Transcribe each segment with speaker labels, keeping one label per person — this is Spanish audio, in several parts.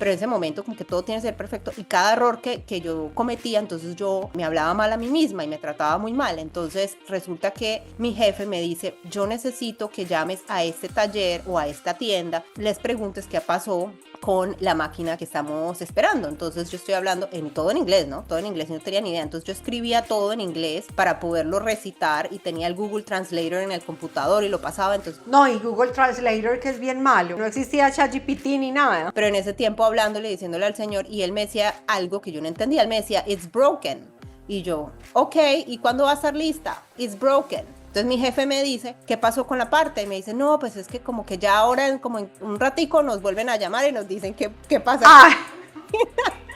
Speaker 1: pero en ese momento como que todo tiene que ser perfecto y cada error que yo cometía, entonces yo me hablaba mal a mí misma y me trataba muy mal. Entonces resulta que mi jefe me dice, yo necesito que llames a este taller o a esta tienda, les preguntes qué pasó con la máquina que estamos esperando. Entonces yo estoy hablando todo en inglés, ¿no? Todo en inglés, no tenía ni idea. Entonces yo escribía todo en inglés para poderlo recitar y tenía el Google Translator en el computador y lo pasaba. Entonces,
Speaker 2: no, y Google Translator, que es bien malo. No existía ChatGPT ni nada.
Speaker 1: pero en ese tiempo hablándole, diciéndole al señor, y él me decía algo que yo no entendía. Él me decía, it's broken. Y yo, ok, ¿y cuándo va a estar lista? It's broken. Entonces mi jefe me dice, ¿qué pasó con la parte? Y me dice, no, pues es que como que ya ahora, como en un ratico, nos vuelven a llamar y nos dicen qué pasa.
Speaker 2: ¡Ay!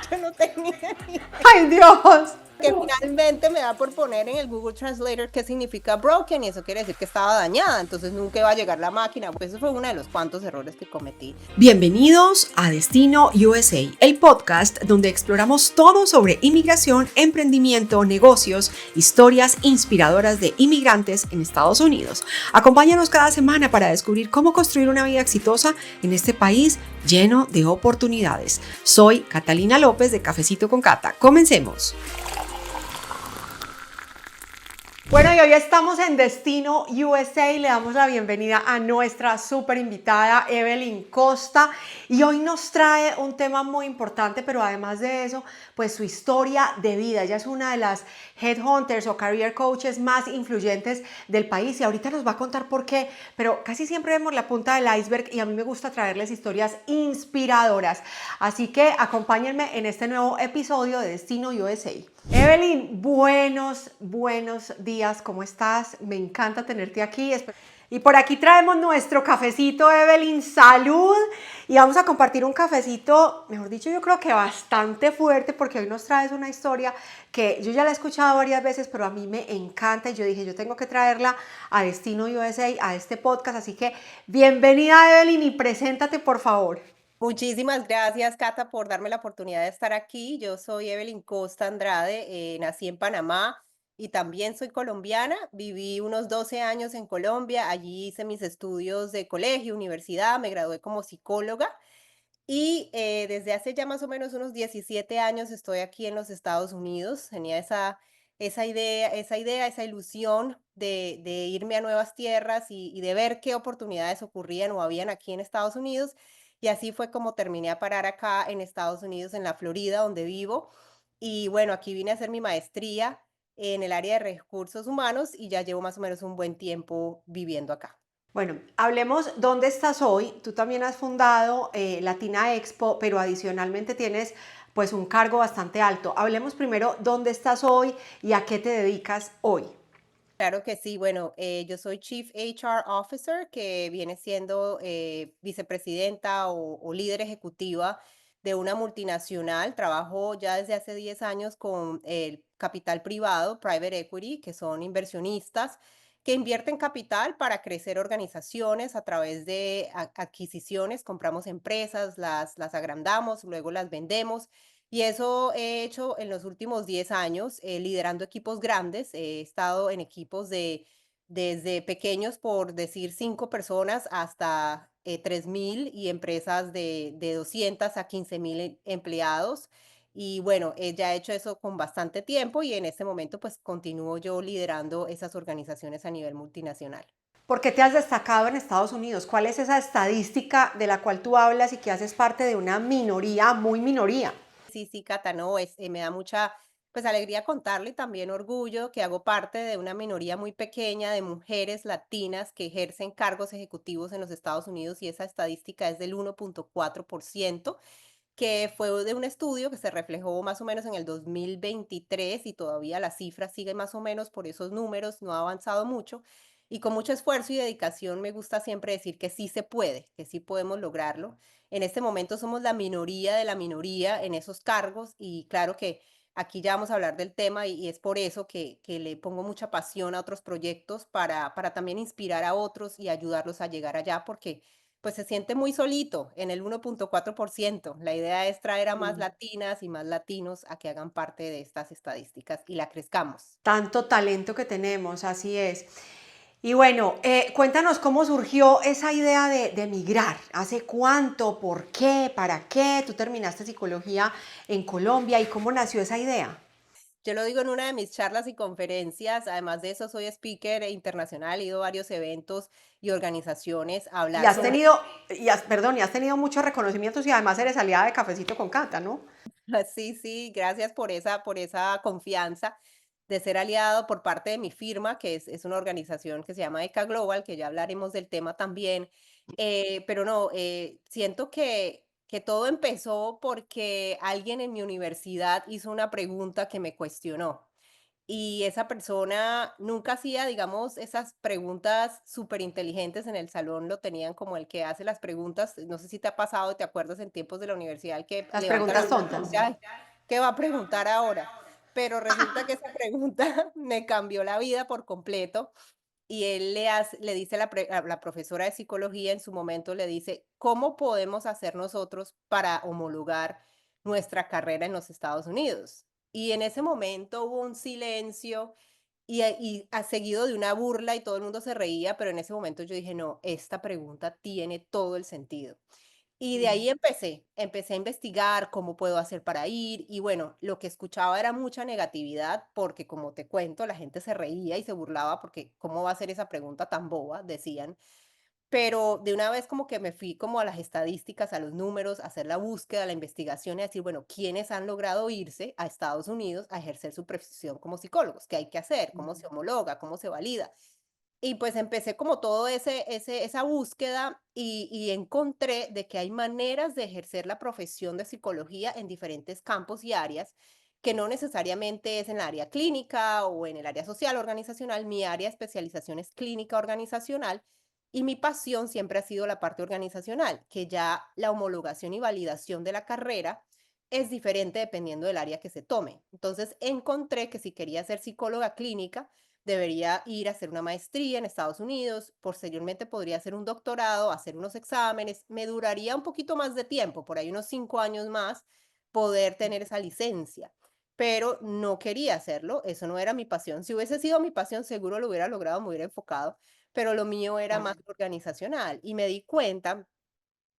Speaker 1: Yo no tenía ni
Speaker 2: ¡Ay, Dios!
Speaker 1: que finalmente me da por poner en el Google Translator qué significa broken y eso quiere decir que estaba dañada, entonces nunca iba a llegar la máquina. Pues eso fue uno de los cuantos errores que cometí.
Speaker 3: Bienvenidos a Destino USA, el podcast donde exploramos todo sobre inmigración, emprendimiento, negocios, historias inspiradoras de inmigrantes en Estados Unidos. Acompáñanos cada semana para descubrir cómo construir una vida exitosa en este país lleno de oportunidades. Soy Catalina López de Cafecito con Cata. Comencemos.
Speaker 2: Bueno, y hoy estamos en Destino USA y le damos la bienvenida a nuestra súper invitada Evelyn Costa, y hoy nos trae un tema muy importante, pero además de eso, pues su historia de vida. Ella es una de las headhunters o career coaches más influyentes del país y ahorita nos va a contar por qué, pero casi siempre vemos la punta del iceberg y a mí me gusta traerles historias inspiradoras. Así que acompáñenme en este nuevo episodio de Destino USA. Evelyn, buenos días, ¿cómo estás? Me encanta tenerte aquí. Y por aquí traemos nuestro cafecito, Evelyn, salud. Y vamos a compartir un cafecito, mejor dicho, yo creo que bastante fuerte, porque hoy nos traes una historia que yo ya la he escuchado varias veces, pero a mí me encanta. Y yo dije, yo tengo que traerla a Destino USA, a este podcast. Así que bienvenida, Evelyn, y preséntate, por favor.
Speaker 1: Muchísimas gracias, Cata, por darme la oportunidad de estar aquí. Yo soy Evelyn Costa Andrade, nací en Panamá y también soy colombiana. Viví unos 12 años en Colombia, allí hice mis estudios de colegio, universidad, me gradué como psicóloga y desde hace ya más o menos unos 17 años estoy aquí en los Estados Unidos. Tenía esa ilusión de irme a nuevas tierras y de ver qué oportunidades ocurrían o habían aquí en Estados Unidos. Y así fue como terminé a parar acá en Estados Unidos, en la Florida, donde vivo. Y bueno, aquí vine a hacer mi maestría en el área de recursos humanos y ya llevo más o menos un buen tiempo viviendo acá.
Speaker 2: Bueno, hablemos dónde estás hoy. Tú también has fundado Latina Expo, pero adicionalmente tienes pues un cargo bastante alto. Hablemos primero dónde estás hoy y a qué te dedicas hoy.
Speaker 1: Claro que sí, bueno, yo soy Chief HR Officer, que viene siendo vicepresidenta o líder ejecutiva de una multinacional. Trabajo ya desde hace 10 años con el capital privado, private equity, que son inversionistas que invierten capital para crecer organizaciones a través de adquisiciones. Compramos empresas, las agrandamos, luego las vendemos y eso he hecho en los últimos 10 años, liderando equipos grandes. He estado en equipos desde pequeños, por decir 5 personas, hasta 3.000 y empresas de 200 a 15.000 empleados. Y bueno, ya he hecho eso con bastante tiempo y en este momento pues continúo yo liderando esas organizaciones a nivel multinacional.
Speaker 2: ¿Por qué te has destacado en Estados Unidos? ¿Cuál es esa estadística de la cual tú hablas y que haces parte de una minoría, muy minoría?
Speaker 1: Sí, sí, Cata, no, me da mucha, pues, alegría contarle y también orgullo que hago parte de una minoría muy pequeña de mujeres latinas que ejercen cargos ejecutivos en los Estados Unidos y esa estadística es del 1.4%, que fue de un estudio que se reflejó más o menos en el 2023 y todavía la cifra sigue más o menos por esos números, no ha avanzado mucho. Y con mucho esfuerzo y dedicación me gusta siempre decir que sí se puede, que sí podemos lograrlo. En este momento somos la minoría de la minoría en esos cargos y claro que aquí ya vamos a hablar del tema y es por eso que le pongo mucha pasión a otros proyectos para también inspirar a otros y ayudarlos a llegar allá porque pues se siente muy solito en el 1.4%. La idea es traer a más latinas y más latinos a que hagan parte de estas estadísticas y la crezcamos.
Speaker 2: Tanto talento que tenemos, así es. Y bueno, cuéntanos cómo surgió esa idea de migrar. ¿Hace cuánto? ¿Por qué? ¿Para qué? Tú terminaste psicología en Colombia y cómo nació esa idea.
Speaker 1: Yo lo digo en una de mis charlas y conferencias, además de eso soy speaker internacional, he ido a varios eventos y organizaciones a
Speaker 2: Y
Speaker 1: hablar
Speaker 2: has
Speaker 1: sobre.
Speaker 2: tenido, perdón, y has tenido muchos reconocimientos y además eres aliada de Cafecito con Cata, ¿no?
Speaker 1: Sí, sí, gracias por esa confianza de ser aliado por parte de mi firma, que es una organización que se llama ECA Global, que ya hablaremos del tema también. Pero no, siento que todo empezó porque alguien en mi universidad hizo una pregunta que me cuestionó. Y esa persona nunca hacía, digamos, esas preguntas súper inteligentes en el salón, lo tenían como el que hace las preguntas. No sé si te ha pasado, te acuerdas en tiempos de la universidad, el que
Speaker 2: Las
Speaker 1: levanta la
Speaker 2: preguntas
Speaker 1: mano y
Speaker 2: tontas.
Speaker 1: dice, "Ay, ¿qué va a preguntar ahora?". Pero resulta que esa pregunta me cambió la vida por completo. Y él le dice a la profesora de psicología en su momento, le dice, ¿cómo podemos hacer nosotros para homologar nuestra carrera en los Estados Unidos? Y en ese momento hubo un silencio seguido de una burla y todo el mundo se reía, pero en ese momento yo dije, no, esta pregunta tiene todo el sentido. Y de ahí empecé a investigar cómo puedo hacer para ir y bueno, lo que escuchaba era mucha negatividad porque como te cuento, la gente se reía y se burlaba porque ¿cómo va a ser esa pregunta tan boba? Decían. Pero de una vez como que me fui como a las estadísticas, a los números, a hacer la búsqueda, la investigación y a decir, bueno, ¿quiénes han logrado irse a Estados Unidos a ejercer su profesión como psicólogos? ¿Qué hay que hacer? ¿Cómo se homologa? ¿Cómo se valida? Y pues empecé como todo esa búsqueda y encontré de que hay maneras de ejercer la profesión de psicología en diferentes campos y áreas, que no necesariamente es en el área clínica o en el área social organizacional. Mi área de especialización es clínica organizacional y mi pasión siempre ha sido la parte organizacional, que ya la homologación y validación de la carrera es diferente dependiendo del área que se tome. Entonces encontré que si quería ser psicóloga clínica, debería ir a hacer una maestría en Estados Unidos, posteriormente podría hacer un doctorado, hacer unos exámenes, me duraría un poquito más de tiempo, por ahí unos 5 años más, poder tener esa licencia, pero no quería hacerlo, eso no era mi pasión. Si hubiese sido mi pasión, seguro lo hubiera logrado, me hubiera enfocado, pero lo mío era más organizacional y me di cuenta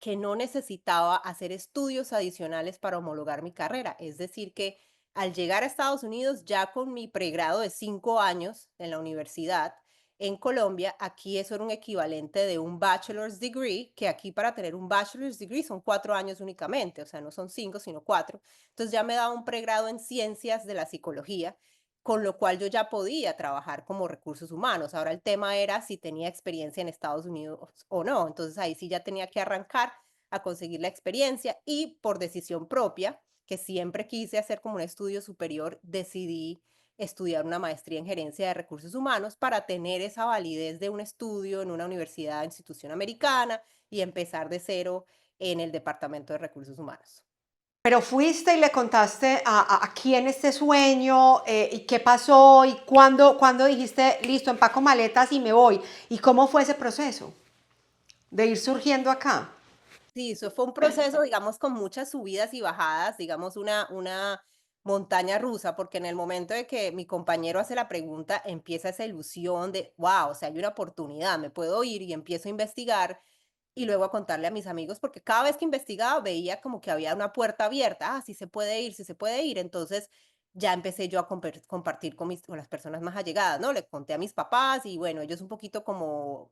Speaker 1: que no necesitaba hacer estudios adicionales para homologar mi carrera. Es decir, que al llegar a Estados Unidos, ya con mi pregrado de 5 años en la universidad, en Colombia, aquí eso era un equivalente de un bachelor's degree, que aquí para tener un bachelor's degree son 4 años únicamente, o sea, no son 5, sino 4. Entonces ya me daba un pregrado en ciencias de la psicología, con lo cual yo ya podía trabajar como recursos humanos. Ahora el tema era si tenía experiencia en Estados Unidos o no. Entonces ahí sí ya tenía que arrancar a conseguir la experiencia y por decisión propia, que siempre quise hacer como un estudio superior, decidí estudiar una maestría en gerencia de recursos humanos para tener esa validez de un estudio en una universidad, institución americana y empezar de cero en el departamento de recursos humanos.
Speaker 2: Pero fuiste y le contaste a quién este sueño, y qué pasó y cuándo dijiste, listo, empaco maletas y me voy. ¿Y cómo fue ese proceso de ir surgiendo acá?
Speaker 1: Sí, eso fue un proceso, digamos, con muchas subidas y bajadas, digamos, una montaña rusa, porque en el momento de que mi compañero hace la pregunta, empieza esa ilusión de, wow, o sea, hay una oportunidad, me puedo ir y empiezo a investigar y luego a contarle a mis amigos, porque cada vez que investigaba veía como que había una puerta abierta, sí se puede ir, sí se puede ir. Entonces ya empecé yo a compartir con las personas más allegadas, ¿no? Le conté a mis papás y bueno, ellos un poquito como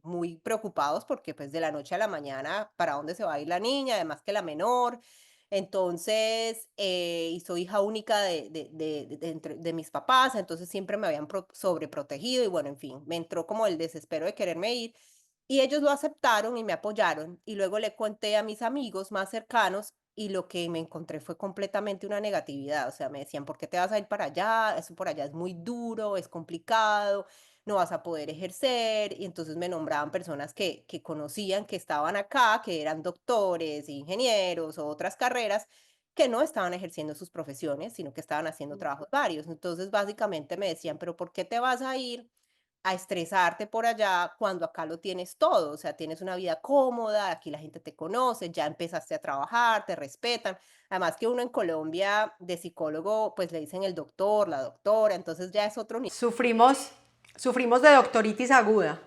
Speaker 1: muy preocupados porque pues de la noche a la mañana, ¿para dónde se va a ir la niña? Además que la menor. Entonces, y soy hija única de mis papás, entonces siempre me habían sobreprotegido y bueno, en fin, me entró como el desespero de quererme ir y ellos lo aceptaron y me apoyaron. Y luego le conté a mis amigos más cercanos y lo que me encontré fue completamente una negatividad. O sea, me decían, ¿por qué te vas a ir para allá? Eso por allá es muy duro, es complicado, no vas a poder ejercer. Y entonces me nombraban personas que conocían, que estaban acá, que eran doctores, ingenieros o otras carreras, que no estaban ejerciendo sus profesiones, sino que estaban haciendo trabajos varios. Entonces, básicamente me decían, pero ¿por qué te vas a ir a estresarte por allá cuando acá lo tienes todo? O sea, tienes una vida cómoda, aquí la gente te conoce, ya empezaste a trabajar, te respetan. Además que uno en Colombia de psicólogo, pues le dicen el doctor, la doctora, entonces ya es otro nivel.
Speaker 2: Sufrimos, Sufrimos de doctoritis aguda.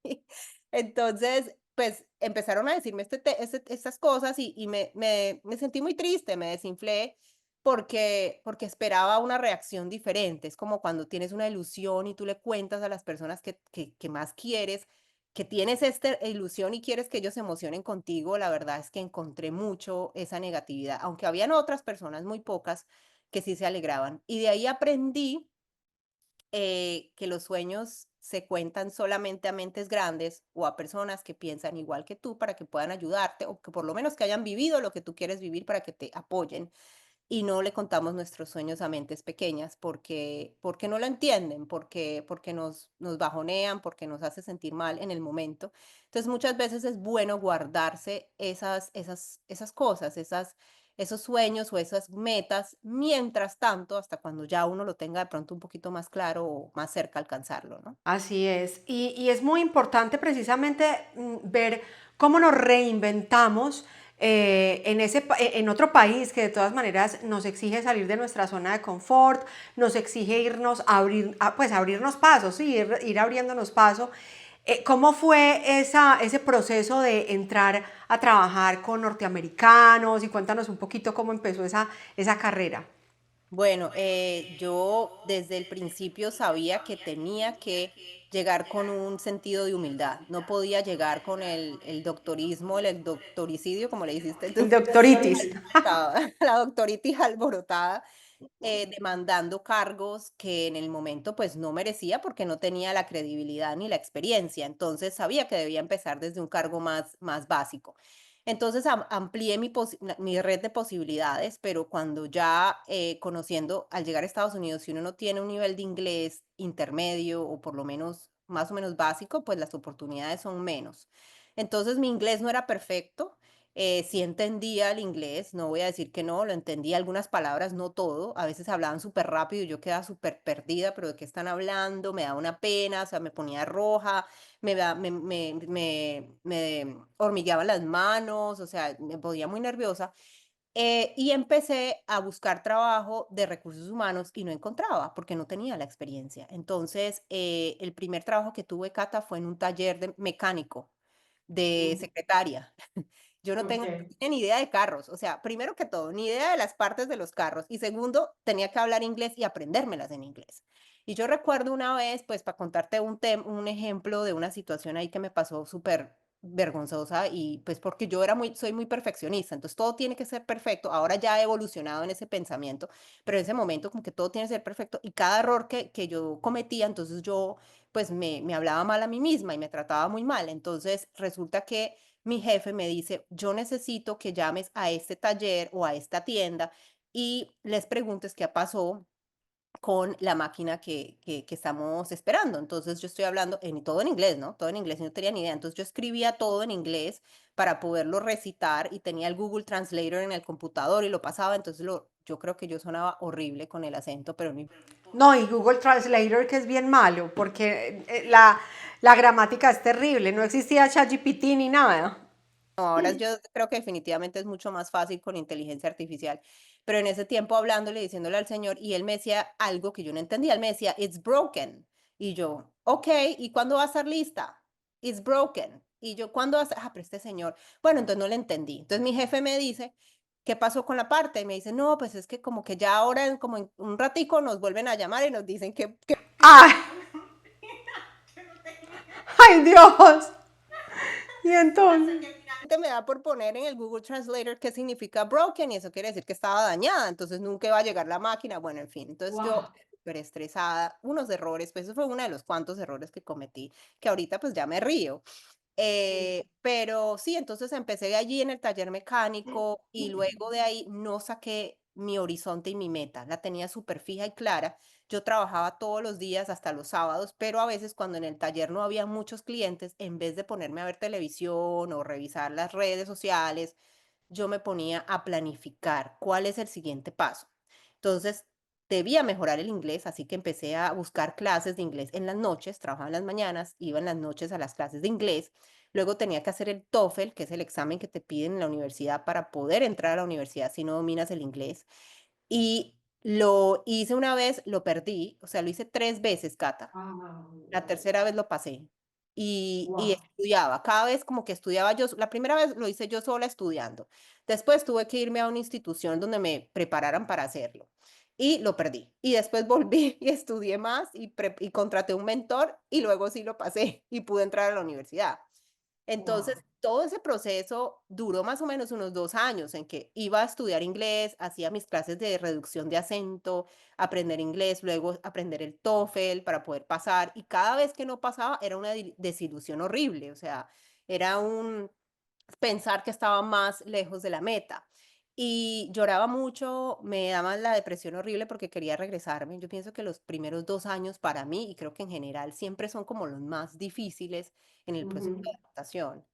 Speaker 1: Sí. Entonces, pues empezaron a decirme estas cosas y me sentí muy triste, me desinflé porque esperaba una reacción diferente. Es como cuando tienes una ilusión y tú le cuentas a las personas que más quieres, que tienes esta ilusión y quieres que ellos se emocionen contigo. La verdad es que encontré mucho esa negatividad, aunque habían otras personas, muy pocas, que sí se alegraban. Y de ahí aprendí que los sueños se cuentan solamente a mentes grandes o a personas que piensan igual que tú para que puedan ayudarte o que por lo menos que hayan vivido lo que tú quieres vivir para que te apoyen y no le contamos nuestros sueños a mentes pequeñas porque no lo entienden, porque nos bajonean, porque nos hace sentir mal en el momento. Entonces, muchas veces es bueno guardarse esas cosas, esos sueños o esas metas, mientras tanto, hasta cuando ya uno lo tenga de pronto un poquito más claro o más cerca a alcanzarlo, ¿no?
Speaker 2: Así es. Y es muy importante precisamente ver cómo nos reinventamos en otro país que de todas maneras nos exige salir de nuestra zona de confort, nos exige irnos a abrir, pues abrirnos pasos, sí, ir abriéndonos paso. ¿Cómo fue ese proceso de entrar a trabajar con norteamericanos? Y cuéntanos un poquito cómo empezó esa carrera.
Speaker 1: Bueno, yo desde el principio sabía que tenía que llegar con un sentido de humildad. No podía llegar con el doctorismo, el doctoricidio, como le hiciste tú,
Speaker 2: El doctoritis.
Speaker 1: alborotada, la doctoritis alborotada, demandando cargos que en el momento pues no merecía porque no tenía la credibilidad ni la experiencia. Entonces sabía que debía empezar desde un cargo más básico. Entonces amplié mi red de posibilidades, pero cuando ya conociendo, al llegar a Estados Unidos, si uno no tiene un nivel de inglés intermedio o por lo menos más o menos básico, pues las oportunidades son menos. Entonces mi inglés no era perfecto, sí entendía el inglés, no voy a decir que no, lo entendía algunas palabras, no todo, a veces hablaban súper rápido y yo quedaba súper perdida, pero ¿de qué están hablando? Me da una pena, o sea, me ponía roja, me hormigueaban las manos, o sea, me ponía muy nerviosa. Y empecé a buscar trabajo de recursos humanos y no encontraba porque no tenía la experiencia. Entonces, el primer trabajo que tuve, Cata, fue en un taller de mecánico, de secretaria. Yo no tenía ni idea de carros, o sea, primero que todo, ni idea de las partes de los carros, y segundo, tenía que hablar inglés y aprendérmelas en inglés. Y yo recuerdo una vez, pues, para contarte un ejemplo de una situación ahí que me pasó súper vergonzosa y pues porque yo soy muy perfeccionista, entonces todo tiene que ser perfecto. Ahora ya he evolucionado en ese pensamiento, pero en ese momento como que todo tiene que ser perfecto y cada error que yo cometía, entonces yo pues me hablaba mal a mí misma y me trataba muy mal. Entonces resulta que mi jefe me dice, yo necesito que llames a este taller o a esta tienda y les preguntes qué pasó con la máquina que estamos esperando. Entonces yo estoy hablando todo en inglés, ¿no? Todo en inglés y no tenía ni idea. Entonces yo escribía todo en inglés para poderlo recitar y tenía el Google Translator en el computador y lo pasaba. Entonces yo creo que yo sonaba horrible con el acento, pero no
Speaker 2: No, y Google Translator que es bien malo, porque la gramática es terrible, no existía ChatGPT ni nada.
Speaker 1: no, ahora yo creo que definitivamente es mucho más fácil con inteligencia artificial, pero en ese tiempo hablándole, diciéndole al señor, y él me decía algo que yo no entendía, él me decía, it's broken, y yo, ok, ¿y cuándo va a estar lista? It's broken, y yo, ¿cuándo va a estar? Ah, pero este señor, bueno, entonces no le entendí. Entonces mi jefe me dice, ¿qué pasó con la parte? Y me dice, no, pues es que como que ya ahora, como en un ratico, nos vuelven a llamar y nos dicen que
Speaker 2: ¡Ay! ¡Ay, Dios! Y entonces,
Speaker 1: me da por poner en el Google Translator qué significa broken y eso quiere decir que estaba dañada, entonces nunca iba a llegar la máquina, bueno, en fin, entonces yo
Speaker 2: wow.
Speaker 1: súper estresada, unos errores, pues eso fue uno de los cuantos errores que cometí, que ahorita pues ya me río. Pero sí, entonces empecé allí en el taller mecánico y luego de ahí no saqué mi horizonte y mi meta, la tenía súper fija y clara. Yo trabajaba todos los días hasta los sábados, pero a veces cuando en el taller no había muchos clientes, en vez de ponerme a ver televisión o revisar las redes sociales, yo me ponía a planificar cuál es el siguiente paso. Entonces, debía mejorar el inglés, así que empecé a buscar clases de inglés en las noches, trabajaba en las mañanas, iba en las noches a las clases de inglés. Luego tenía que hacer el TOEFL, que es el examen que te piden en la universidad para poder entrar a la universidad si no dominas el inglés. Y Lo hice una vez, lo perdí, o sea, lo hice 3 veces, Cata. La
Speaker 2: Wow.
Speaker 1: tercera vez lo pasé. Y
Speaker 2: Wow.
Speaker 1: estudiaba, cada vez como que estudiaba yo, la primera vez lo hice yo sola estudiando. Después tuve que irme a una institución donde me prepararan para hacerlo, y lo perdí. Y después volví y estudié más y contraté un mentor, y luego sí lo pasé y pude entrar a la universidad. Entonces,
Speaker 2: Wow.
Speaker 1: todo ese proceso duró más o menos unos 2 años en que iba a estudiar inglés, hacía mis clases de reducción de acento, aprender inglés, luego aprender el TOEFL para poder pasar, y cada vez que no pasaba era una desilusión horrible, o sea, era un pensar que estaba más lejos de la meta. Y lloraba mucho, me daba la depresión horrible porque quería regresarme. Yo pienso que los primeros 2 años para mí, y creo que en general siempre son como los más difíciles en el proceso de
Speaker 2: Ujú.
Speaker 1: adaptación.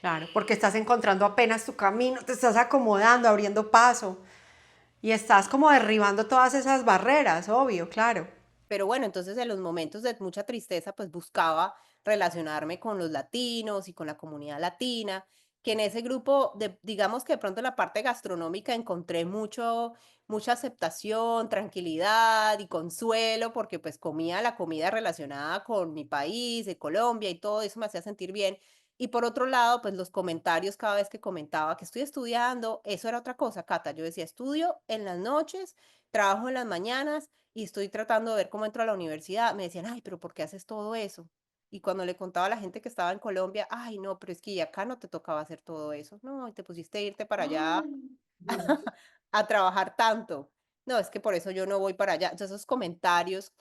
Speaker 2: Claro, porque estás encontrando apenas tu camino, te estás acomodando, abriendo paso y estás como derribando todas esas barreras, obvio, claro.
Speaker 1: Pero bueno, entonces en los momentos de mucha tristeza, pues buscaba relacionarme con los latinos y con la comunidad latina, que en ese grupo, digamos que de pronto en la parte gastronómica encontré mucha aceptación, tranquilidad y consuelo, porque pues comía la comida relacionada con mi país, de Colombia y todo eso me hacía sentir bien. Y por otro lado, pues los comentarios cada vez que comentaba que estoy estudiando, eso era otra cosa, Cata. Yo decía, estudio en las noches, trabajo en las mañanas y estoy tratando de ver cómo entro a la universidad, me decían: "Ay, pero ¿por qué haces todo eso?". Y cuando le contaba a la gente que estaba en Colombia: "Ay, no, pero es que acá no te tocaba hacer todo eso. No, y te pusiste a irte para allá a trabajar tanto. No, es que por eso yo no voy para allá". Entonces, esos comentarios.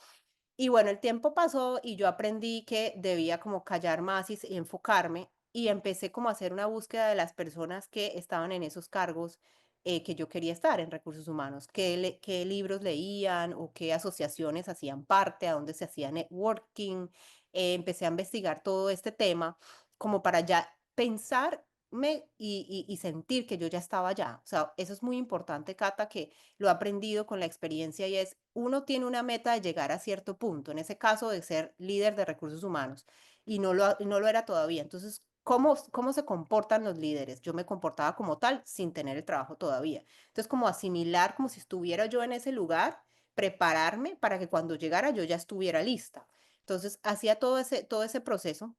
Speaker 1: Y bueno, el tiempo pasó y yo aprendí que debía como callar más y enfocarme, y empecé como a hacer una búsqueda de las personas que estaban en esos cargos, que yo quería estar en recursos humanos, qué libros leían o qué asociaciones hacían parte, a dónde se hacía networking. Empecé a investigar todo este tema como para ya pensarme y sentir que yo ya estaba allá. O sea, eso es muy importante, Cata, que lo he aprendido con la experiencia, y es, uno tiene una meta de llegar a cierto punto, en ese caso de ser líder de recursos humanos, y no lo era todavía. Entonces, ¿cómo se comportan los líderes? Yo me comportaba como tal sin tener el trabajo todavía. Entonces, como asimilar, como si estuviera yo en ese lugar, prepararme para que cuando llegara yo ya estuviera lista. Entonces, hacía todo ese proceso.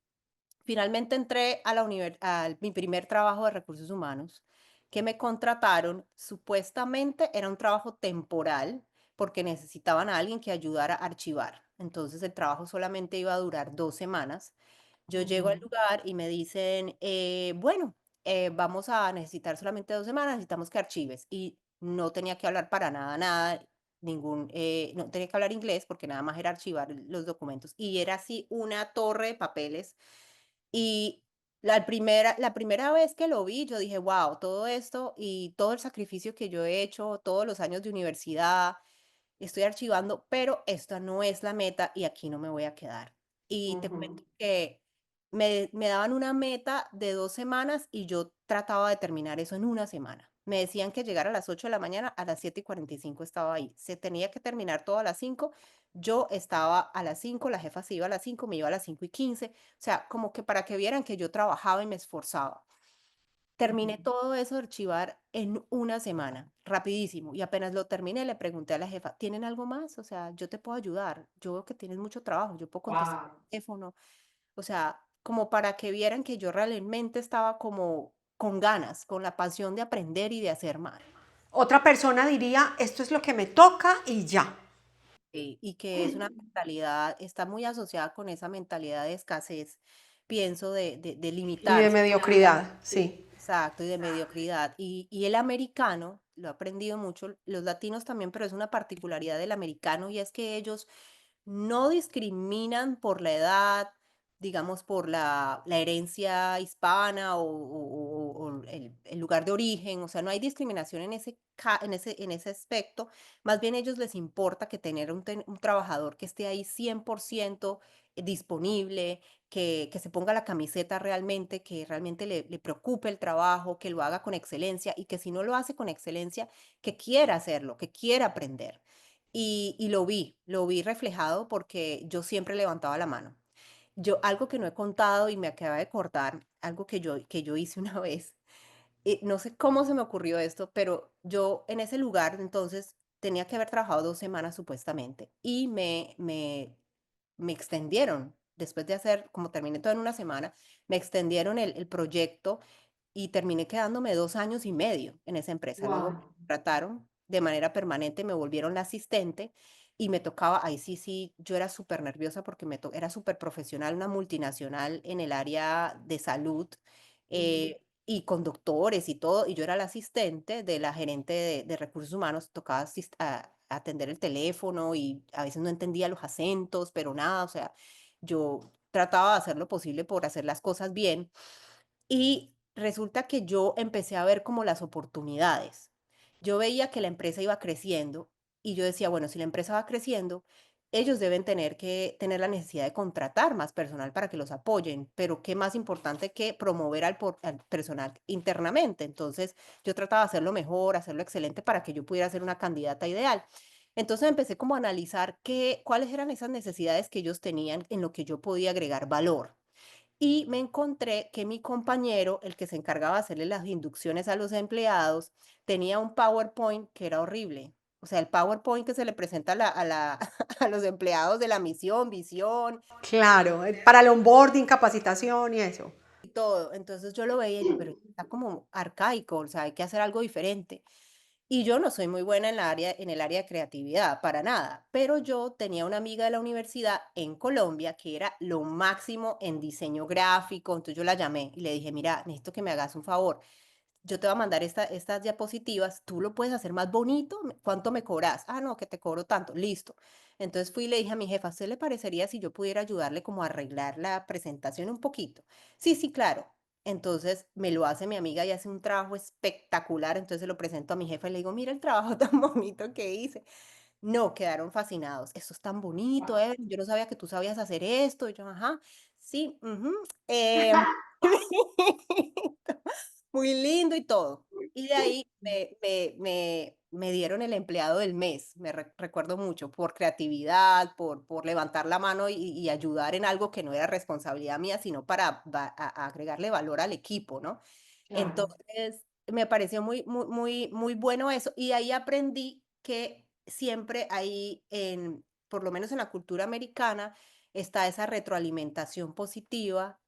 Speaker 1: Finalmente entré a mi primer trabajo de recursos humanos, que me contrataron. Supuestamente era un trabajo temporal porque necesitaban a alguien que ayudara a archivar. Entonces el trabajo solamente iba a durar 2 semanas. Yo llego al
Speaker 2: Ujú.
Speaker 1: lugar y me dicen, bueno, vamos a necesitar solamente 2 semanas, necesitamos que archives. Y no tenía que hablar para nada, nada, no tenía que hablar inglés porque nada más era archivar los documentos. Y era así una torre de papeles, y la primera vez que lo vi, yo dije: "Guau, todo esto y todo el sacrificio que yo he hecho, todos los años de universidad, estoy archivando, pero esta no es la meta y aquí no me voy a quedar". Y te
Speaker 2: Ujú.
Speaker 1: cuento que me daban una meta de 2 semanas y yo trataba de terminar eso en una semana. Me decían que llegara a las 8 de la mañana, a las 7:45 estaba ahí. Se tenía que terminar todo a las 5, yo estaba a las 5, la jefa se iba a las 5, me iba a las 5:15. O sea, como que para que vieran que yo trabajaba y me esforzaba.
Speaker 2: Ujú.
Speaker 1: Terminé todo eso de archivar en una semana, rapidísimo, y apenas lo terminé, le pregunté a la jefa: "¿Tienen algo más? O sea, yo te puedo ayudar. Yo veo que tienes mucho trabajo, yo puedo contestar
Speaker 2: Wow.
Speaker 1: el teléfono". O sea, como para que vieran que yo realmente estaba como con ganas, con la pasión de aprender y de hacer más.
Speaker 2: Otra persona diría, esto es lo que me toca y ya.
Speaker 1: Y que es una mentalidad, está muy asociada con esa mentalidad de escasez, pienso, de
Speaker 2: Y de
Speaker 1: limitarse.
Speaker 2: mediocridad, sí.
Speaker 1: Exacto, y de mediocridad. Y el americano, lo he aprendido mucho, los latinos también, pero es una particularidad del americano, y es que ellos no discriminan por la edad, digamos, por la herencia hispana o el lugar de origen. O sea, no hay discriminación en ese aspecto. Más bien, a ellos les importa que tener un trabajador que esté ahí 100% disponible, que se ponga la camiseta realmente, que realmente le preocupe el trabajo, que lo haga con excelencia, y que si no lo hace con excelencia, que quiera hacerlo, que quiera aprender. Y lo vi reflejado porque yo siempre levantaba la mano. Yo, algo que no he contado y me acaba de acordar, algo que yo hice una vez, no sé cómo se me ocurrió esto, pero yo en ese lugar, entonces, tenía que haber trabajado 2 semanas supuestamente y me extendieron. Después de hacer, como terminé todo en una semana, me extendieron el proyecto y terminé quedándome 2 años y medio en esa empresa. Luego me
Speaker 2: Wow.
Speaker 1: contrataron de manera permanente, me volvieron la asistente y me tocaba, ahí sí, yo era súper nerviosa porque era súper profesional, una multinacional en el área de salud, y con doctores y todo, y yo era la asistente de la gerente de recursos humanos, tocaba atender el teléfono y a veces no entendía los acentos, pero nada, o sea, yo trataba de hacer lo posible por hacer las cosas bien y resulta que yo empecé a ver como las oportunidades. Yo veía que la empresa iba creciendo y yo decía, bueno, si la empresa va creciendo, ellos deben tener que tener la necesidad de contratar más personal para que los apoyen, pero qué más importante que promover al personal internamente. Entonces, yo trataba de hacerlo mejor, hacerlo excelente para que yo pudiera ser una candidata ideal. Entonces empecé como a analizar cuáles eran esas necesidades que ellos tenían en lo que yo podía agregar valor. Y me encontré que mi compañero, el que se encargaba de hacerle las inducciones a los empleados, tenía un PowerPoint que era horrible. O sea, el PowerPoint que se le presenta a los empleados de la misión, visión
Speaker 2: Claro, para el onboarding, capacitación y eso.
Speaker 1: y todo. Entonces yo lo veía y yo, pero está como arcaico, o sea, hay que hacer algo diferente. Y yo no soy muy buena en el área de creatividad, para nada, pero yo tenía una amiga de la universidad en Colombia que era lo máximo en diseño gráfico, entonces yo la llamé y le dije, mira, necesito que me hagas un favor, yo te voy a mandar estas diapositivas, tú lo puedes hacer más bonito, ¿cuánto me cobras? Ah, no, que te cobro tanto, listo. Entonces fui y le dije a mi jefa, ¿a usted le parecería si yo pudiera ayudarle como a arreglar la presentación un poquito? Sí, sí, claro. Entonces me lo hace mi amiga y hace un trabajo espectacular, entonces se lo presento a mi jefa y le digo, mira el trabajo tan bonito que hice. No, quedaron fascinados. Esto es tan bonito, yo no sabía que tú sabías hacer esto. Y yo, ajá, sí, ujú, em, muy lindo y todo. Y de ahí me dieron el empleado del mes, recuerdo mucho, por creatividad, por levantar la mano y ayudar en algo que no era responsabilidad mía, sino para a agregarle valor al equipo, ¿no?
Speaker 2: Claro.
Speaker 1: Entonces, me pareció muy bueno eso. Y ahí aprendí que siempre hay, por lo menos en la cultura americana, está esa retroalimentación positiva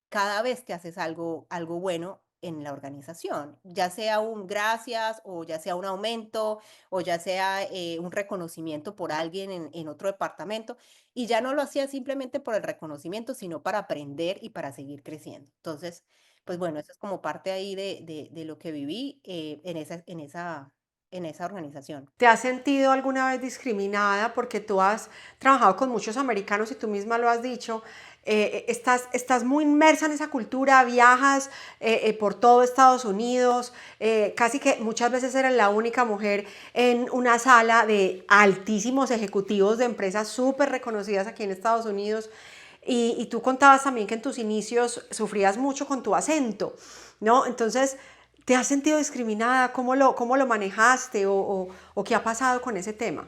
Speaker 1: cada vez que haces algo bueno en la organización, ya sea un gracias o ya sea un aumento o ya sea un reconocimiento por alguien en otro departamento. Y ya no lo hacía simplemente por el reconocimiento, sino para aprender y para seguir creciendo. Entonces, pues bueno, eso es como parte ahí de lo que viví en esa organización.
Speaker 2: ¿Te has sentido alguna vez discriminada porque tú has trabajado con muchos americanos y tú misma lo has dicho? Estás muy inmersa en esa cultura, viajas por todo Estados Unidos, casi que muchas veces eres la única mujer en una sala de altísimos ejecutivos de empresas súper reconocidas aquí en Estados Unidos. Y tú contabas también que en tus inicios sufrías mucho con tu acento, ¿no? Entonces, ¿te has sentido discriminada? Cómo lo manejaste o qué ha pasado con ese tema?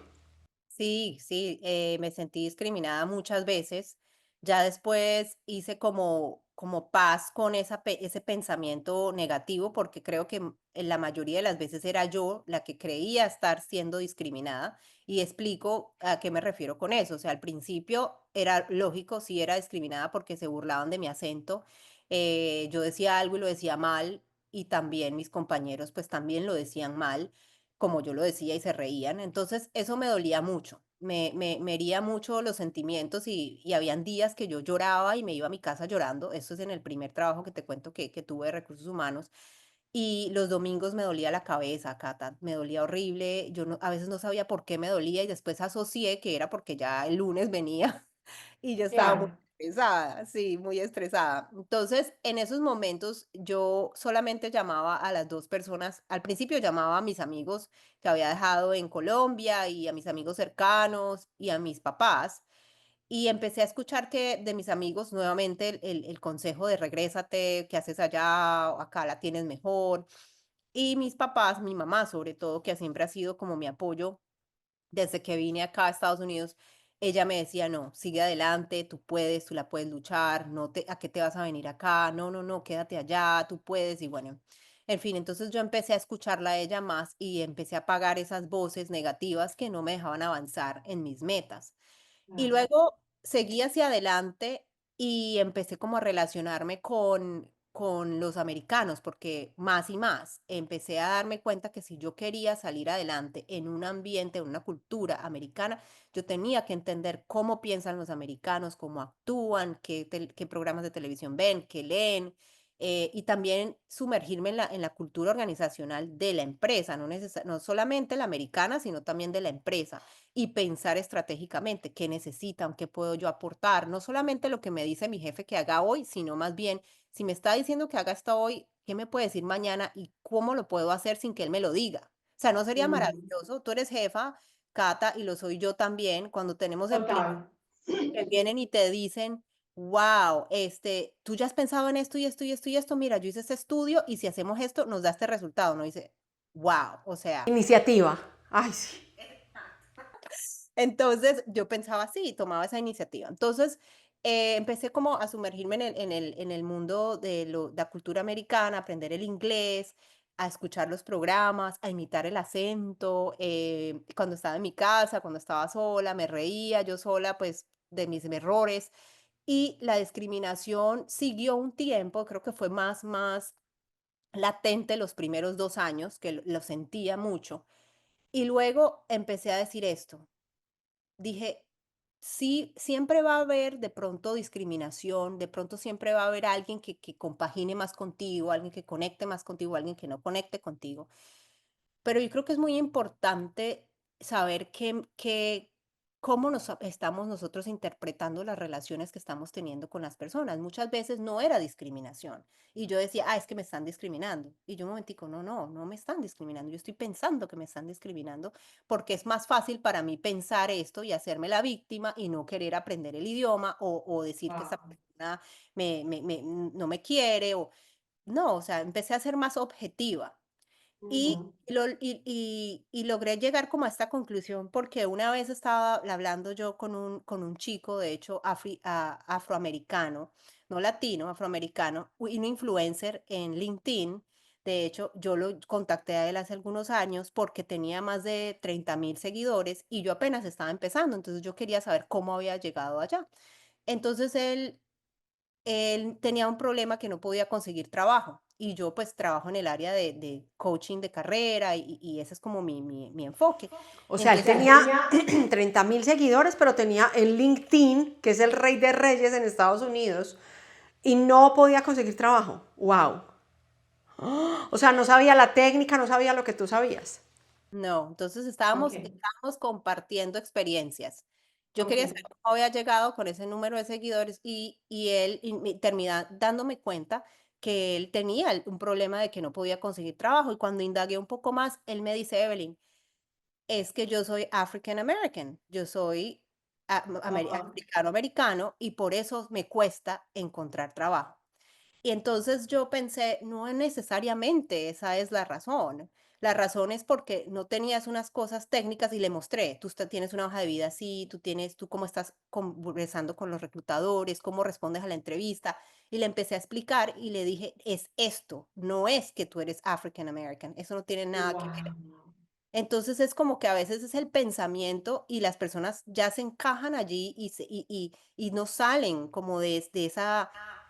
Speaker 1: Sí, sí, me sentí discriminada muchas veces. Ya después hice como paz con ese pensamiento negativo, porque creo que en la mayoría de las veces era yo la que creía estar siendo discriminada. Y explico a qué me refiero con eso. O sea, al principio era lógico, sí era discriminada porque se burlaban de mi acento. Yo decía algo y lo decía mal, y también mis compañeros pues también lo decían mal como yo lo decía y se reían. Entonces, eso me dolía mucho, me hería mucho los sentimientos y habían días que yo lloraba y me iba a mi casa llorando. Eso es en el primer trabajo que te cuento que tuve de recursos humanos. Y los domingos me dolía la cabeza, Cata, me dolía horrible. Yo a veces no sabía por qué me dolía y después asocié que era porque ya el lunes venía y yo estaba muy
Speaker 2: Claro.
Speaker 1: estresada, sí, muy estresada. Entonces, en esos momentos yo solamente llamaba a las 2 personas. Al principio llamaba a mis amigos que había dejado en Colombia y a mis amigos cercanos y a mis papás. Y empecé a escuchar que de mis amigos nuevamente el consejo de regrésate, ¿qué haces allá? Acá la tienes mejor. Y mis papás, mi mamá sobre todo, que siempre ha sido como mi apoyo desde que vine acá a Estados Unidos, ella me decía, no, sigue adelante, tú puedes, tú la puedes luchar, ¿a qué te vas a venir acá? No, no, no, quédate allá, tú puedes. Y bueno, En fin, entonces yo empecé a escucharla a ella más y empecé a apagar esas voces negativas que no me dejaban avanzar en mis metas. Y
Speaker 2: Claro.
Speaker 1: luego seguí hacia adelante y empecé como a relacionarme con los americanos, porque más y más empecé a darme cuenta que si yo quería salir adelante en un ambiente, en una cultura americana, yo tenía que entender cómo piensan los americanos, cómo actúan, qué programas de televisión ven, qué leen, y también sumergirme en la cultura organizacional de la empresa, no solamente la americana, sino también de la empresa y pensar estratégicamente qué necesitan, qué puedo yo aportar, no solamente lo que me dice mi jefe que haga hoy, sino más bien, si me está diciendo que haga esto hoy, ¿qué me puede decir mañana y cómo lo puedo hacer sin que él me lo diga? O sea, ¿no sería
Speaker 2: Ujú.
Speaker 1: maravilloso? Tú eres jefa, Cata, y lo soy yo también, cuando tenemos empleados
Speaker 2: Total.
Speaker 1: que vienen y te dicen, wow, tú ya has pensado en esto y esto y esto y esto, mira, yo hice este estudio y si hacemos esto nos da este resultado, no dice, wow, o sea,
Speaker 2: Iniciativa. Ay, sí.
Speaker 1: entonces, yo pensaba así, tomaba esa iniciativa. Entonces, empecé como a sumergirme en el mundo de la cultura americana, a aprender el inglés, a escuchar los programas, a imitar el acento. Cuando estaba en mi casa, cuando estaba sola, me reía yo sola, pues, de mis errores. Y la discriminación siguió un tiempo, creo que fue más latente los primeros 2 años, que lo sentía mucho. Y luego empecé a decir esto. Dije, sí, siempre va a haber de pronto discriminación, de pronto siempre va a haber alguien que compagine más contigo, alguien que conecte más contigo, alguien que no conecte contigo. Pero yo creo que es muy importante saber cómo estamos nosotros interpretando las relaciones que estamos teniendo con las personas. Muchas veces no era discriminación. Y yo decía, es que me están discriminando. Y yo un momentico, no me están discriminando. Yo estoy pensando que me están discriminando porque es más fácil para mí pensar esto y hacerme la víctima y no querer aprender el idioma o decir que esa
Speaker 2: Wow.
Speaker 1: persona no me quiere. No, o sea, empecé a ser más objetiva. Y
Speaker 2: Ujú.
Speaker 1: logré llegar como a esta conclusión, porque una vez estaba hablando yo con un chico, de hecho, afroamericano, no latino, afroamericano, un influencer en LinkedIn. De hecho, yo lo contacté a él hace algunos años porque tenía más de 30.000 seguidores y yo apenas estaba empezando, entonces yo quería saber cómo había llegado allá. Entonces él tenía un problema que no podía conseguir trabajo y yo pues trabajo en el área de coaching de carrera y ese es como mi enfoque.
Speaker 2: O sea, él
Speaker 1: Entonces,
Speaker 2: tenía 30.000 seguidores, pero tenía en LinkedIn, que es el rey de reyes en Estados Unidos, y no podía conseguir trabajo. Wow. O sea, no sabía la técnica, no sabía lo que tú sabías.
Speaker 1: no, entonces
Speaker 2: Ok,
Speaker 1: estábamos compartiendo experiencias. Yo
Speaker 2: ok.
Speaker 1: quería saber cómo había llegado con ese número de seguidores y él termina dándome cuenta que él tenía un problema de que no podía conseguir trabajo y cuando indagué un poco más, él me dice, Evelyn, es que yo soy African American, yo soy
Speaker 2: Ajá.
Speaker 1: africano-americano y por eso me cuesta encontrar trabajo. Y entonces yo pensé, no es necesariamente esa es la razón. La razón es porque no tenías unas cosas técnicas y le mostré, tienes una hoja de vida así, tú cómo estás conversando con los reclutadores, cómo respondes a la entrevista. Y le empecé a explicar y le dije, es esto, no es que tú eres African American, eso no tiene nada que ver.
Speaker 2: Wow.
Speaker 1: Entonces es como que a veces es el pensamiento y las personas ya se encajan allí y no salen como de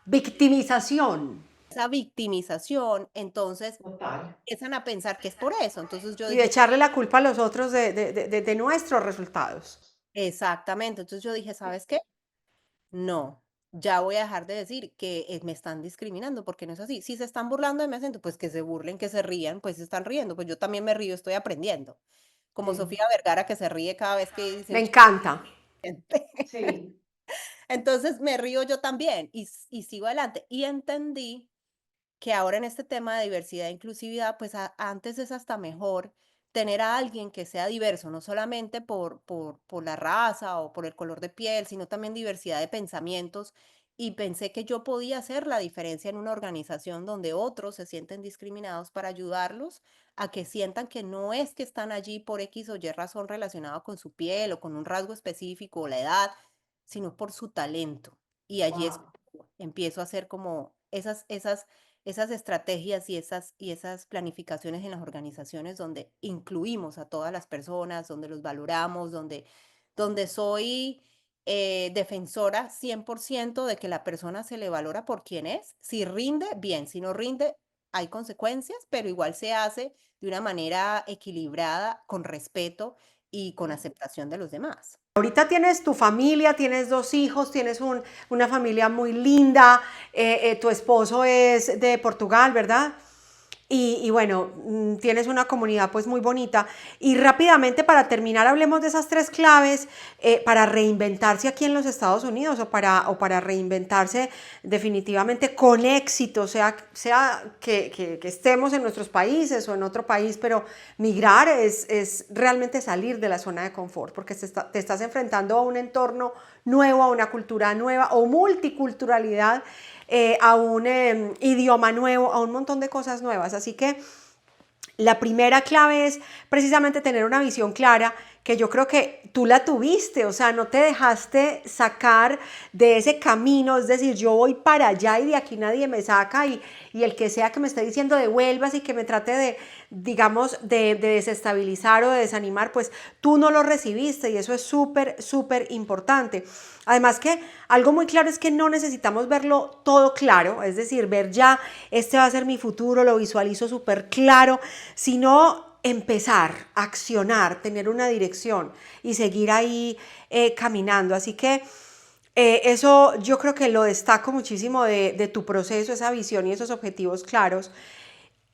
Speaker 2: Victimización.
Speaker 1: esa victimización, entonces
Speaker 2: Total.
Speaker 1: empiezan a pensar que es por eso. Entonces yo
Speaker 2: Y de
Speaker 1: dije,
Speaker 2: echarle la culpa a los otros de nuestros resultados.
Speaker 1: exactamente, entonces yo dije, ¿sabes qué? No, ya voy a dejar de decir que me están discriminando, porque no es así. Si se están burlando de mi acento, pues que se burlen, que se rían, pues se están riendo, pues yo también me río, estoy aprendiendo. Como
Speaker 2: Sí.
Speaker 1: Sofía Vergara que se ríe cada vez que dice
Speaker 2: Me
Speaker 1: un
Speaker 2: encanta.
Speaker 1: chiste.
Speaker 2: Sí.
Speaker 1: Entonces me río yo también y sigo adelante. Y entendí que ahora en este tema de diversidad e inclusividad, pues antes es hasta mejor tener a alguien que sea diverso, no solamente por la raza o por el color de piel, sino también diversidad de pensamientos. Y pensé que yo podía hacer la diferencia en una organización donde otros se sienten discriminados para ayudarlos a que sientan que no es que están allí por X o Y razón relacionada con su piel o con un rasgo específico o la edad, sino por su talento. Y allí es
Speaker 2: Wow.
Speaker 1: cuando empiezo a hacer como esas esas estrategias y esas planificaciones en las organizaciones donde incluimos a todas las personas, donde los valoramos, donde soy defensora 100% de que la persona se le valora por quien es. Si rinde, bien, si no rinde, hay consecuencias, pero igual se hace de una manera equilibrada, con respeto y con aceptación de los demás.
Speaker 2: Ahorita tienes tu familia, tienes 2 hijos, tienes una familia muy linda, tu esposo es de Portugal, ¿verdad? Y bueno, tienes una comunidad pues muy bonita. Y rápidamente para terminar, hablemos de esas 3 claves para reinventarse aquí en los Estados Unidos o para reinventarse definitivamente con éxito, sea que estemos en nuestros países o en otro país, pero migrar es realmente salir de la zona de confort, porque te estás enfrentando a un entorno nuevo, a una cultura nueva o multiculturalidad, a un idioma nuevo, a un montón de cosas nuevas. Así que la primera clave es precisamente tener una visión clara, que yo creo que tú la tuviste, o sea, no te dejaste sacar de ese camino, es decir, yo voy para allá y de aquí nadie me saca y el que sea que me esté diciendo devuelvas y que me trate de, digamos, de desestabilizar o de desanimar, pues tú no lo recibiste y eso es súper, súper importante. Además que algo muy claro es que no necesitamos verlo todo claro, es decir, ver ya, este va a ser mi futuro, lo visualizo súper claro, sino empezar, accionar, tener una dirección y seguir ahí caminando. Así que eso yo creo que lo destaco muchísimo de tu proceso, esa visión y esos objetivos claros.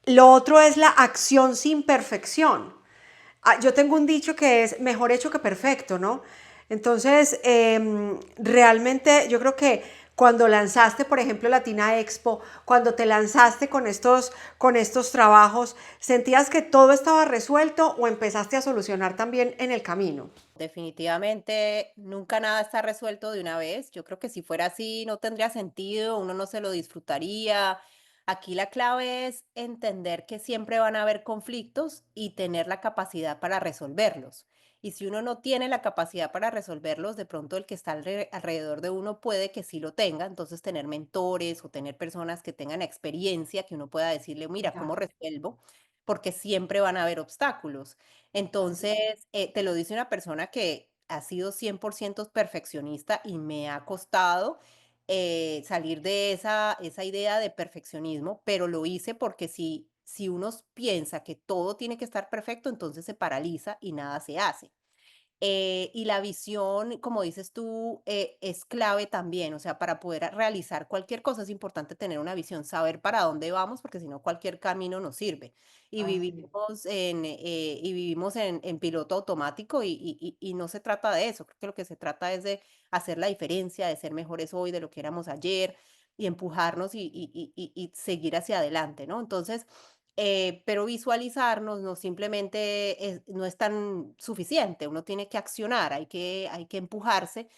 Speaker 2: Lo otro es la acción sin perfección. Yo tengo un dicho que es mejor hecho que perfecto, ¿no? Entonces, realmente yo creo que cuando lanzaste, por ejemplo, Latina Expo, cuando te lanzaste con estos trabajos, ¿sentías que todo estaba resuelto o empezaste a solucionar también en el camino?
Speaker 1: Definitivamente, nunca nada está resuelto de una vez. Yo creo que si fuera así, no tendría sentido, uno no se lo disfrutaría. Aquí la clave es entender que siempre van a haber conflictos y tener la capacidad para resolverlos. Y si uno no tiene la capacidad para resolverlos, de pronto el que está alrededor de uno puede que sí lo tenga. Entonces, tener mentores o tener personas que tengan experiencia, que uno pueda decirle, mira, ¿cómo
Speaker 2: Ya,
Speaker 1: resuelvo? Porque siempre van a haber obstáculos.
Speaker 2: así es.
Speaker 1: Entonces, te lo dice una persona que ha sido 100% perfeccionista y me ha costado salir de esa idea de perfeccionismo, pero lo hice porque si uno piensa que todo tiene que estar perfecto, entonces se paraliza y nada se hace. Y la visión, como dices tú, es clave también, o sea, para poder realizar cualquier cosa es importante tener una visión, saber para dónde vamos, porque si no cualquier camino nos sirve. Y
Speaker 2: Así es.
Speaker 1: vivimos en piloto automático y no se trata de eso, creo que lo que se trata es de hacer la diferencia, de ser mejores hoy de lo que éramos ayer y empujarnos y seguir hacia adelante, ¿no? Entonces, pero visualizarnos no simplemente no es tan suficiente, uno tiene que accionar, hay que empujarse.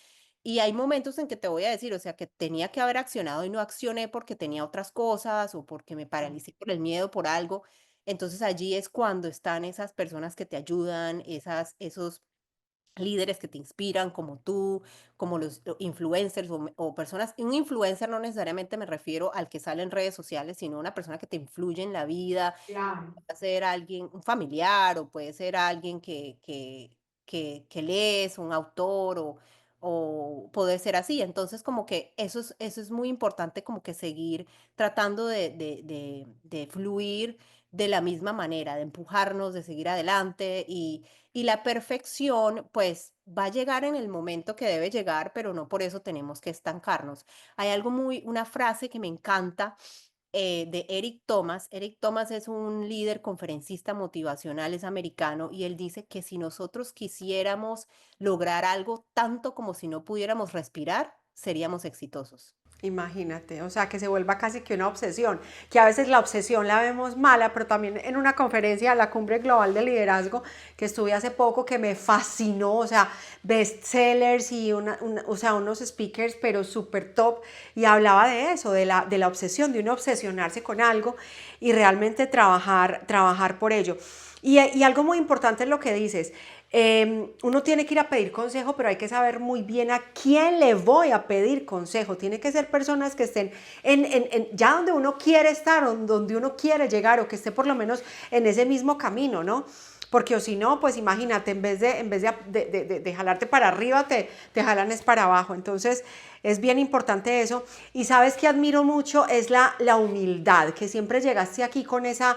Speaker 1: Y hay momentos en que te voy a decir, o sea, que tenía que haber accionado y no accioné porque tenía otras cosas o porque me paralicé por el miedo, por algo. Entonces allí es cuando están esas personas que te ayudan, esos líderes que te inspiran como tú, como los influencers o personas. Un influencer no necesariamente me refiero al que sale en redes sociales, sino una persona que te influye en la vida.
Speaker 2: Claro.
Speaker 1: Puede ser alguien, un familiar, o puede ser alguien que lees, un autor, o puede ser así. Entonces, como que eso es muy importante, como que seguir tratando de fluir de la misma manera, de empujarnos, de seguir adelante y la perfección, pues, va a llegar en el momento que debe llegar, pero no por eso tenemos que estancarnos. Hay una frase que me encanta de Eric Thomas. Eric Thomas es un líder conferencista motivacional, es americano, y él dice que si nosotros quisiéramos lograr algo tanto como si no pudiéramos respirar, seríamos exitosos.
Speaker 2: Imagínate, o sea, que se vuelva casi que una obsesión, que a veces la obsesión la vemos mala, pero también en una conferencia, la Cumbre Global de Liderazgo, que estuve hace poco, que me fascinó, o sea, bestsellers y o sea, unos speakers, pero súper top, y hablaba de eso, de la obsesión, de uno obsesionarse con algo y realmente trabajar por ello. Y algo muy importante es lo que dices. Uno tiene que ir a pedir consejo, pero hay que saber muy bien a quién le voy a pedir consejo. Tiene que ser personas que estén ya donde uno quiere estar, o donde uno quiere llegar, o que esté por lo menos en ese mismo camino, ¿no? Porque o si no, pues imagínate, en vez de jalarte para arriba, te jalan es para abajo. Entonces, es bien importante eso. Y sabes que admiro mucho es la humildad, que siempre llegaste aquí con esa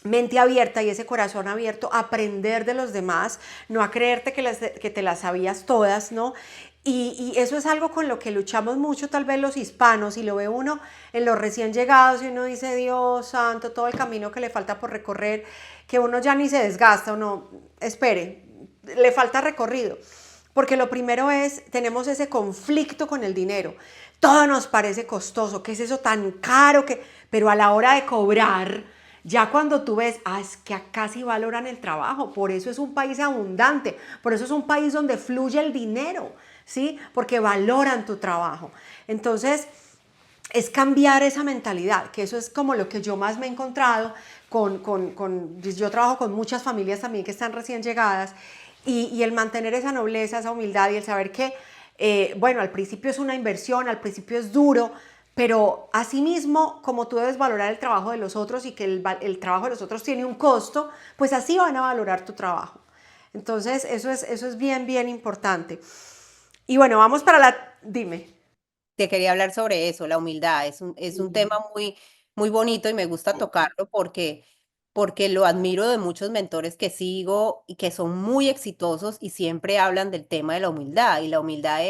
Speaker 2: mente abierta y ese corazón abierto a aprender de los demás, no a creerte que te las sabías todas, ¿no? Y eso es algo con lo que luchamos mucho tal vez los hispanos, y lo ve uno en los recién llegados y uno dice, Dios santo, todo el camino que le falta por recorrer, que uno ya ni se desgasta, uno, espere, le falta recorrido. Porque lo primero es, tenemos ese conflicto con el dinero. Todo nos parece costoso, ¿qué es eso tan caro? Pero a la hora de cobrar, ya cuando tú ves, es que acá sí valoran el trabajo, por eso es un país abundante, por eso es un país donde fluye el dinero, ¿sí? Porque valoran tu trabajo. Entonces, es cambiar esa mentalidad, que eso es como lo que yo más me he encontrado yo trabajo con muchas familias también que están recién llegadas, y el mantener esa nobleza, esa humildad y el saber que, bueno, al principio es una inversión, al principio es duro, pero asimismo, como tú debes valorar el trabajo de los otros y que el trabajo de los otros tiene un costo, pues así van a valorar tu trabajo. Entonces, eso es bien, bien importante. Y bueno, vamos para la... Dime.
Speaker 1: Te quería hablar sobre eso, la humildad. Es un tema muy, muy bonito y me gusta tocarlo porque lo admiro de muchos mentores que sigo y que son muy exitosos y siempre hablan del tema de la humildad. Y la humildad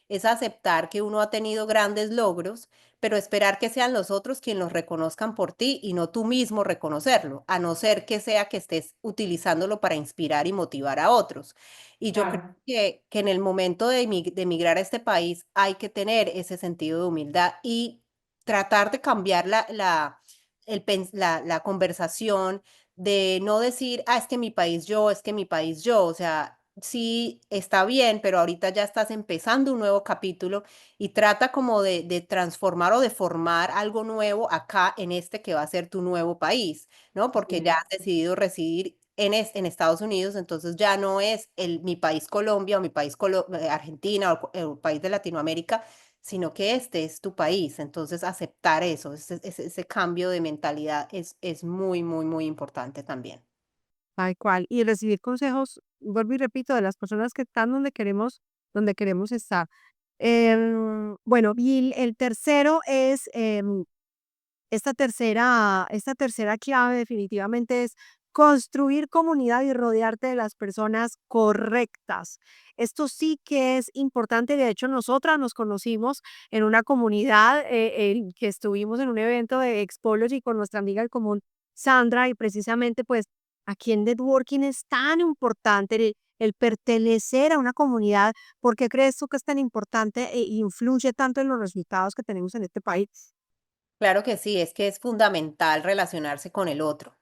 Speaker 1: es aceptar que uno ha tenido grandes logros, pero esperar que sean los otros quienes los reconozcan por ti y no tú mismo reconocerlo, a no ser que sea que estés utilizándolo para inspirar y motivar a otros. Y yo creo
Speaker 2: Claro.
Speaker 1: que en el momento de emigrar a este país hay que tener ese sentido de humildad y tratar de cambiar la conversación, de no decir, es que mi país yo, es que mi país yo. O sea, sí está bien, pero ahorita ya estás empezando un nuevo capítulo y trata como de transformar o de formar algo nuevo acá en este que va a ser tu nuevo país, ¿no? Porque ya has decidido residir en Estados Unidos, entonces ya no es mi país Colombia o mi país Argentina o país de Latinoamérica, sino que este es tu país. Entonces aceptar eso, ese cambio de mentalidad es muy, muy, muy importante también.
Speaker 3: Tal cual. Y recibir consejos, vuelvo y repito, de las personas que están donde queremos estar. Bueno, y el tercero es esta tercera clave definitivamente es construir comunidad y rodearte de las personas correctas. Esto sí que es importante. De hecho, nosotras nos conocimos en una comunidad que estuvimos en un evento de Expology con nuestra amiga en común, Sandra, y precisamente pues aquí en networking es tan importante el pertenecer a una comunidad. ¿Por qué crees tú que es tan importante e influye tanto en los resultados que tenemos en este país?
Speaker 1: Claro que sí, es que es fundamental relacionarse con el otro.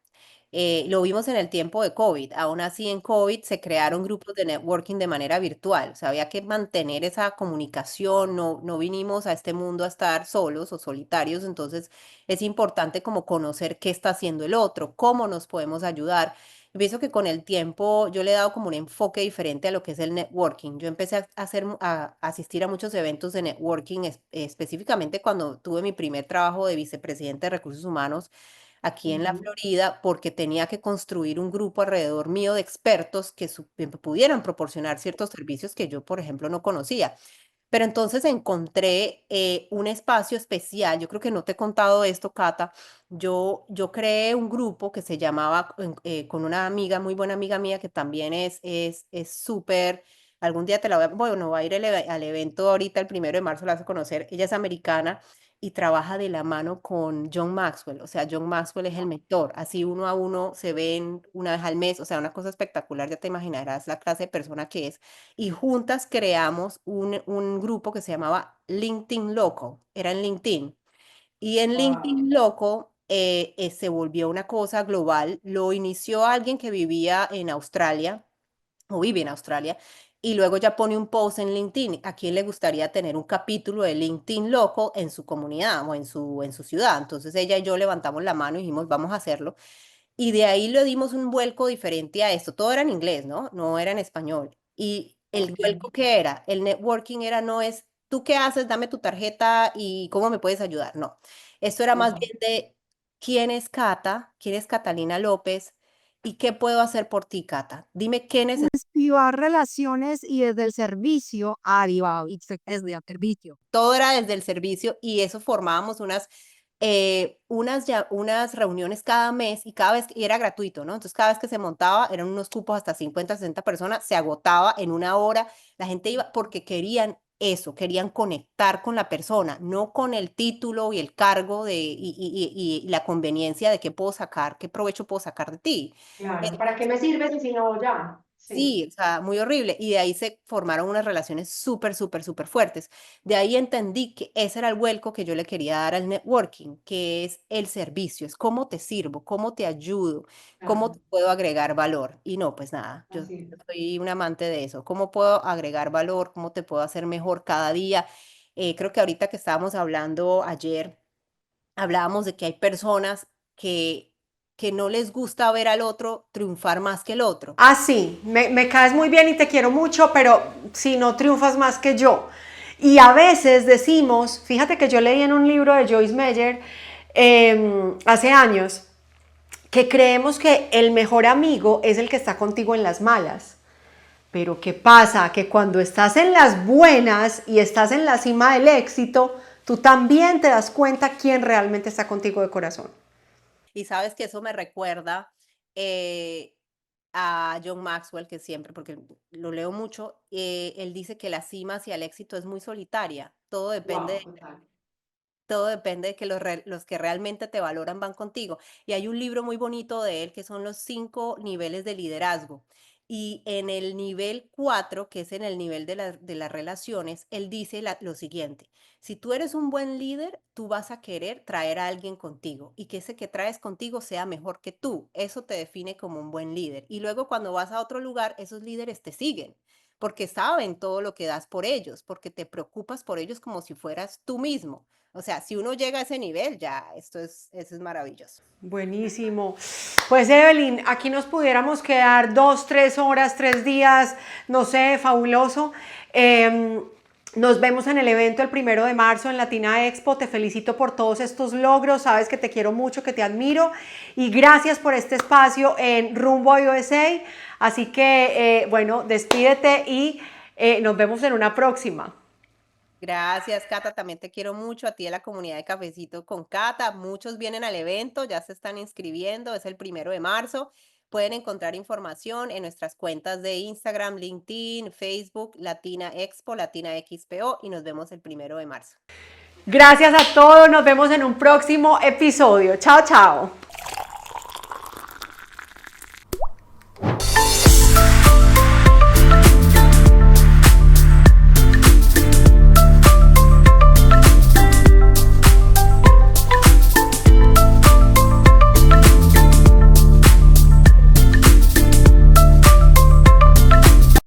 Speaker 1: Lo vimos en el tiempo de COVID. Aún así, en COVID se crearon grupos de networking de manera virtual. O sea, había que mantener esa comunicación. No, no vinimos a este mundo a estar solos o solitarios. Entonces, es importante como conocer qué está haciendo el otro, cómo nos podemos ayudar. Yo pienso que con el tiempo yo le he dado como un enfoque diferente a lo que es el networking. Yo empecé a asistir a muchos eventos de networking, específicamente cuando tuve mi primer trabajo de vicepresidente de recursos humanos aquí en la
Speaker 2: Ujú.
Speaker 1: Florida, porque tenía que construir un grupo alrededor mío de expertos que me pudieran proporcionar ciertos servicios que yo, por ejemplo, no conocía. Pero entonces encontré un espacio especial. Yo creo que no te he contado esto, Cata. Yo creé un grupo que se llamaba, con una amiga, muy buena amiga mía, que también es súper. Algún día te la voy a, bueno, va a ir al evento ahorita, el 1 de marzo, la vas a conocer. Ella es americana y trabaja de la mano con John Maxwell. O sea, John Maxwell es el mentor. Así uno a uno se ven una vez al mes. O sea, una cosa espectacular. Ya te imaginarás la clase de persona que es, y juntas creamos un grupo que se llamaba LinkedIn Loco, era en LinkedIn. Y en
Speaker 2: Wow.
Speaker 1: LinkedIn Loco se volvió una cosa global. Lo inició alguien que vivía en Australia o vive en Australia, y luego ya pone un post en LinkedIn. ¿A quién le gustaría tener un capítulo de LinkedIn Loco en su comunidad o en su ciudad? Entonces ella y yo levantamos la mano y dijimos, vamos a hacerlo. Y de ahí le dimos un vuelco diferente a esto. Todo era en inglés, ¿no? No era en español. Y el
Speaker 2: Ok,
Speaker 1: vuelco que era, el networking era no es, ¿tú qué haces? Dame tu tarjeta y cómo me puedes ayudar. No. Esto era más
Speaker 2: ajá.
Speaker 1: bien de quién es Cata, quién es Catalina López y qué puedo hacer por ti, Cata. Dime qué necesitas.
Speaker 4: Activar relaciones y desde el servicio a arriba, y desde el servicio.
Speaker 1: Todo era desde el servicio y eso formábamos unas reuniones cada mes y cada vez, y era gratuito, ¿no? Entonces cada vez que se montaba, eran unos cupos hasta 50, 60 personas, se agotaba en una hora, la gente iba porque querían eso, querían conectar con la persona, no con el título y el cargo y la conveniencia de qué puedo sacar, qué provecho puedo sacar de ti.
Speaker 2: Claro, ¿para qué me sirves y si no ya? Sí,
Speaker 1: Sí, o sea, muy horrible. Y de ahí se formaron unas relaciones súper, súper, súper fuertes. De ahí entendí que ese era el vuelco que yo le quería dar al networking, que es el servicio, es cómo te sirvo, cómo te ayudo, cómo
Speaker 2: claro,
Speaker 1: te puedo agregar valor. Y no, pues nada, yo
Speaker 2: así es.
Speaker 1: soy un amante de eso. ¿Cómo puedo agregar valor? ¿Cómo te puedo hacer mejor cada día? Creo que ahorita que estábamos hablando ayer, hablábamos de que hay personas que no les gusta ver al otro triunfar más que el otro.
Speaker 2: Ah, sí, me caes muy bien y te quiero mucho, pero si no triunfas más que yo. Y a veces decimos, fíjate que yo leí en un libro de Joyce Meyer hace años, que creemos que el mejor amigo es el que está contigo en las malas. Pero ¿qué pasa? Que cuando estás en las buenas y estás en la cima del éxito, tú también te das cuenta quién realmente está contigo de corazón.
Speaker 1: Y sabes que eso me recuerda eh, a John Maxwell, que siempre, porque lo leo mucho, él dice que la cima hacia el éxito es muy solitaria.
Speaker 2: Wow, total.
Speaker 1: Todo depende de que los que realmente te valoran van contigo. Y hay un libro muy bonito de él que son los 5 niveles de liderazgo. Y en el nivel 4, que es en el nivel de las relaciones, él dice lo siguiente: si tú eres un buen líder, tú vas a querer traer a alguien contigo y que ese que traes contigo sea mejor que tú. Eso te define como un buen líder. Y luego cuando vas a otro lugar, esos líderes te siguen porque saben todo lo que das por ellos, porque te preocupas por ellos como si fueras tú mismo. O sea, si uno llega a ese nivel, ya, eso es maravilloso.
Speaker 2: Buenísimo. Pues Evelyn, aquí nos pudiéramos quedar 2, 3 horas, 3 días, no sé, fabuloso. Nos vemos en el evento el 1 de marzo en Latina Expo. Te felicito por todos estos logros. Sabes que te quiero mucho, que te admiro. Y gracias por este espacio en Rumbo a USA. Así que, bueno, despídete y nos vemos en una próxima.
Speaker 1: Gracias, Cata. También te quiero mucho. A ti de la comunidad de Cafecito con Cata. Muchos vienen al evento, ya se están inscribiendo. Es el 1 de marzo. Pueden encontrar información en nuestras cuentas de Instagram, LinkedIn, Facebook, Latina Expo, Latina XPO y nos vemos el 1 de marzo.
Speaker 2: Gracias a todos. Nos vemos en un próximo episodio. Chao, chao.